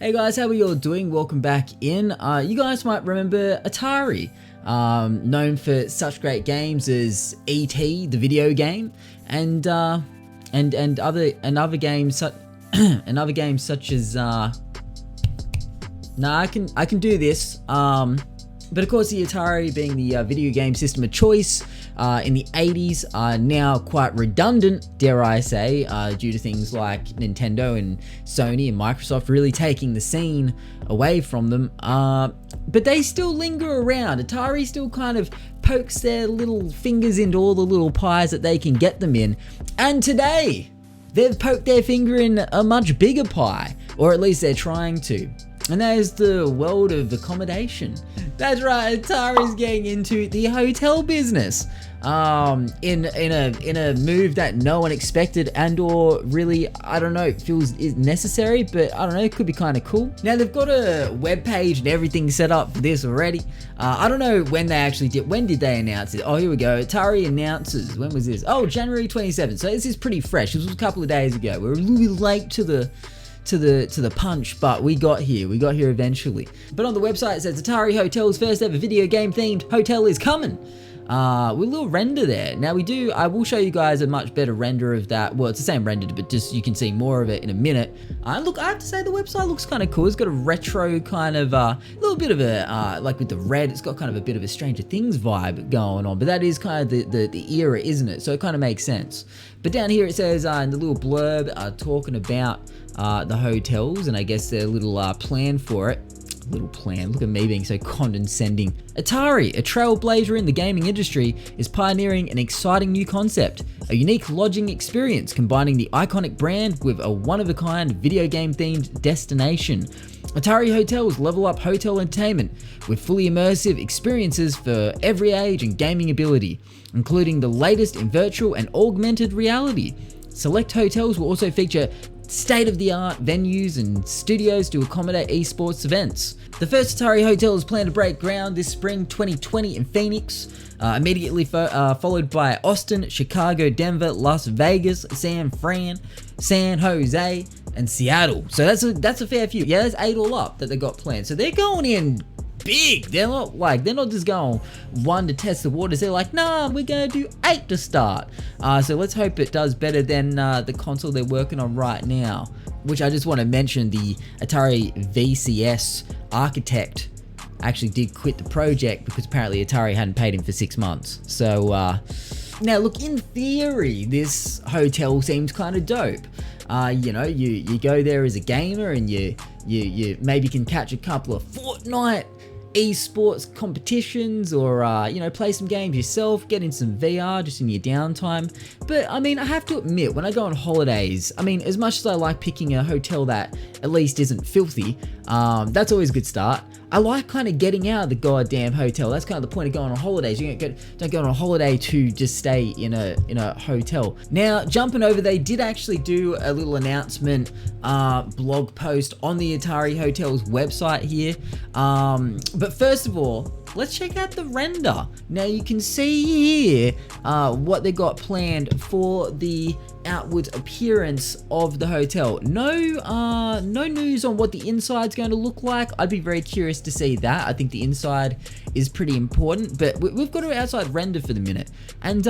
Hey guys, how are you all doing? Welcome back in. You guys might remember Atari, known for such great games as E.T., the video game, and other games and other games such as I can do this. But of course, the Atari being the video game system of choice in the 80s are now quite redundant, dare I say, due to things like Nintendo and Sony and Microsoft really taking the scene away from them. But they still linger around. Atari still kind of pokes their little fingers into all the little pies that they can get them in. And today, they've poked their finger in a much bigger pie, or at least they're trying to. And that is the world of accommodation. That's right, Atari's getting into the hotel business. In a move that no one expected and/or really, I don't know, feels is necessary, but I don't know, it could be kind of cool. Now they've got a web page and everything set up for this already. I don't know when they actually did. When did they announce it? Oh, here we go. Atari announces. When was this? Oh, January 27th. So this is pretty fresh. This was a couple of days ago. We're a little bit late to the punch, but we got here eventually. But on the website it says Atari Hotel's first ever video game themed hotel is coming. With a little render there. Now I will show you guys a much better render of that. Well, it's the same render, but just you can see more of it in a minute. Look, I have to say the website looks kind of cool. It's got a retro kind of, little bit of a, like with the red, it's got kind of a bit of a Stranger Things vibe going on, but that is kind of the era, isn't it? So it kind of makes sense. But down here it says, in the little blurb, talking about the hotels and I guess their little plan for it. Little plan, look at me being so condescending. Atari, a trailblazer in the gaming industry, is pioneering an exciting new concept, a unique lodging experience combining the iconic brand with a one-of-a-kind video game themed destination. Atari Hotels level up hotel entertainment with fully immersive experiences for every age and gaming ability, including the latest in virtual and augmented reality. Select hotels will also feature state-of-the-art venues and studios to accommodate esports events. The first Atari Hotel is planned to break ground this spring 2020 in Phoenix, immediately followed by Austin, Chicago, Denver, Las Vegas, San Fran, San Jose, and Seattle. So that's a fair few. Yeah, that's 8 all up that they got planned. So they're going in big. They're not just going one to test the waters. They're like, nah, we're gonna do 8 to start. So let's hope it does better than the console they're working on right now. Which I just want to mention, the Atari VCS architect actually did quit the project because apparently Atari hadn't paid him for 6 months. So now look, in theory, this hotel seems kind of dope. You go there as a gamer and you maybe can catch a couple of Fortnite esports competitions or play some games yourself, get in some VR just in your downtime. But I mean, I have to admit, when I go on holidays, I mean, as much as I like picking a hotel that at least isn't filthy, that's always a good start. I like kind of getting out of the goddamn hotel. That's kind of the point of going on holidays. You don't go on a holiday to just stay in a hotel. Now, jumping over, they did actually do a little announcement blog post on the Atari Hotel's website here. But first of all, let's check out the render. Now you can see here what they got planned for the outward appearance of the hotel. No news on what the inside's going to look like. I'd be very curious to see that. I think the inside is pretty important, but we've got an outside render for the minute, and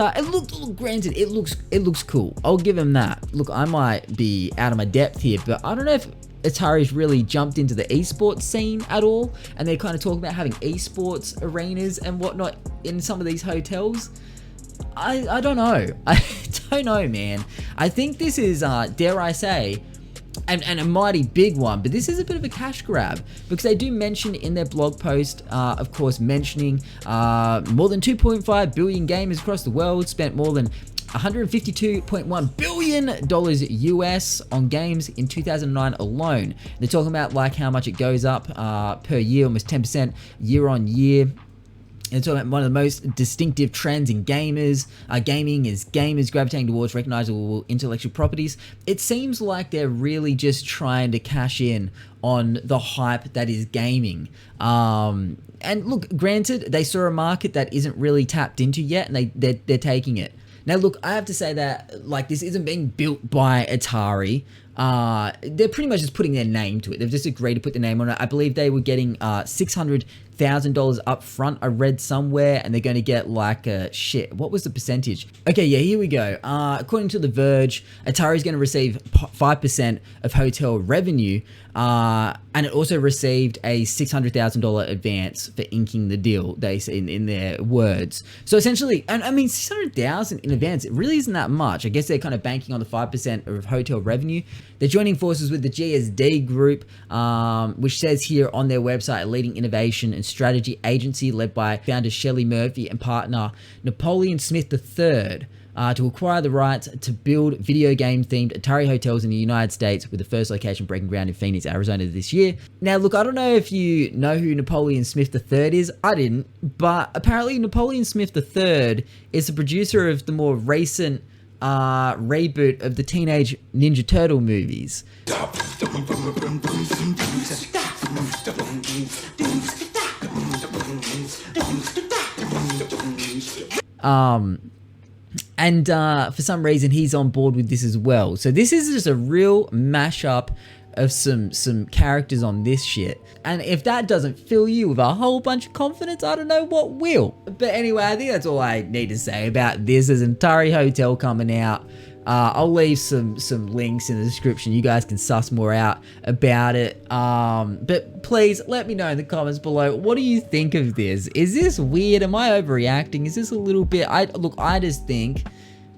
granted, it looks cool. I'll give them that. Look, I might be out of my depth here, but I don't know if Atari's really jumped into the esports scene at all, and they're kind of talking about having esports arenas and whatnot in some of these hotels. I don't know. I don't know, man. I think this is, dare I say, and a mighty big one, but this is a bit of a cash grab because they do mention in their blog post, of course, mentioning more than 2.5 billion gamers across the world spent more than $152.1 billion US on games in 2009 alone. They're talking about like how much it goes up per year, almost 10% year on year. And talking about one of the most distinctive trends in gaming is gamers gravitating towards recognizable intellectual properties. It seems like they're really just trying to cash in on the hype that is gaming. And look, granted, they saw a market that isn't really tapped into yet, and they're taking it. Now, look, I have to say that like this isn't being built by Atari. they're pretty much just putting their name to it. They've just agreed to put their name on it. I believe they were getting $600,000 up front, I read somewhere, and they're going to get like shit. What was the percentage? Okay, yeah, here we go. According to The Verge, Atari's going to receive 5% of hotel revenue, and it also received a $600,000 advance for inking the deal, they say in their words. So essentially, and I mean, $600,000 in advance, it really isn't that much. I guess they're kind of banking on the 5% of hotel revenue. They're joining forces with the GSD Group, which says here on their website, a leading innovation and strategy agency led by founder Shelley Murphy and partner Napoleon Smith III, to acquire the rights to build video game themed Atari hotels in the United States, with the first location breaking ground in Phoenix, Arizona this year. Now look, I don't know if you know who Napoleon Smith III is. I didn't, but apparently Napoleon Smith III is the producer of the more recent reboot of the Teenage Ninja Turtle movies. And for some reason he's on board with this as well. So this is just a real mashup of some characters on this shit. And if that doesn't fill you with a whole bunch of confidence, I don't know what will. But anyway, I think that's all I need to say about this. There's an Atari Hotel coming out. I'll leave some links in the description. You guys can suss more out about it. But please let me know in the comments below. What do you think of this? Is this weird? Am I overreacting? Is this a little bit? Look, I just think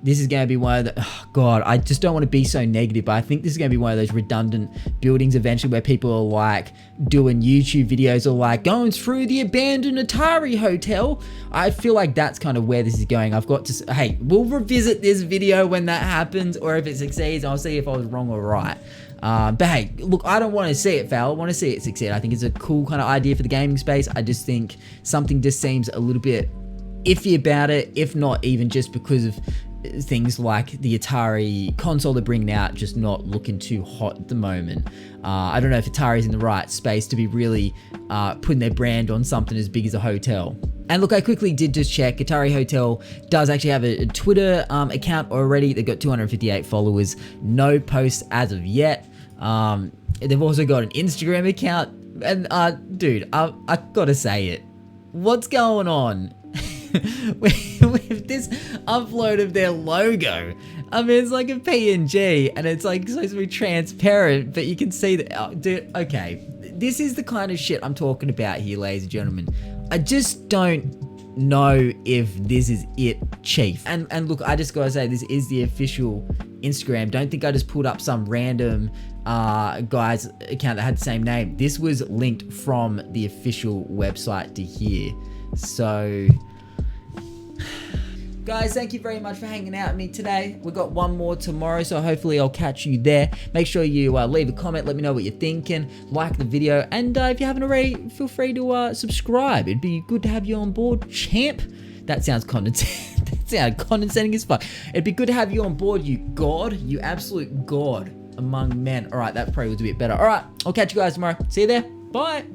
this is going to be one of the, oh God, I just don't want to be so negative, but I think this is going to be one of those redundant buildings eventually where people are like doing YouTube videos or like going through the abandoned Atari hotel. I feel like that's kind of where this is going. I've got to, hey, we'll revisit this video when that happens, or if it succeeds, I'll see if I was wrong or right. But hey, look, I don't want to see it fail. I want to see it succeed. I think it's a cool kind of idea for the gaming space. I just think something just seems a little bit iffy about it, if not even just because of things like the Atari console they're bringing out just not looking too hot at the moment. I don't know if Atari's in the right space to be really putting their brand on something as big as a hotel. And look, I quickly did just check. Atari Hotel does actually have a Twitter account already. They've got 258 followers. No posts as of yet. They've also got an Instagram account. And dude, I gotta say it. What's going on with this upload of their logo? I mean, it's like a PNG and it's like supposed to be transparent, but you can see that, oh, dude, okay. This is the kind of shit I'm talking about here, ladies and gentlemen. I just don't know if this is it, chief. And look, I just gotta say, this is the official Instagram. Don't think I just pulled up some random guy's account that had the same name. This was linked from the official website to here. So guys, thank you very much for hanging out with me today. We've got one more tomorrow, so hopefully I'll catch you there. Make sure you leave a comment, let me know what you're thinking, like the video, and if you haven't already, feel free to subscribe. It'd be good to have you on board, champ. That sounds condescending. That sounds condescending as fuck. It'd be good to have you on board, you god, you absolute god among men. All right, that probably was a bit better. All right, I'll catch you guys tomorrow. See you there. Bye.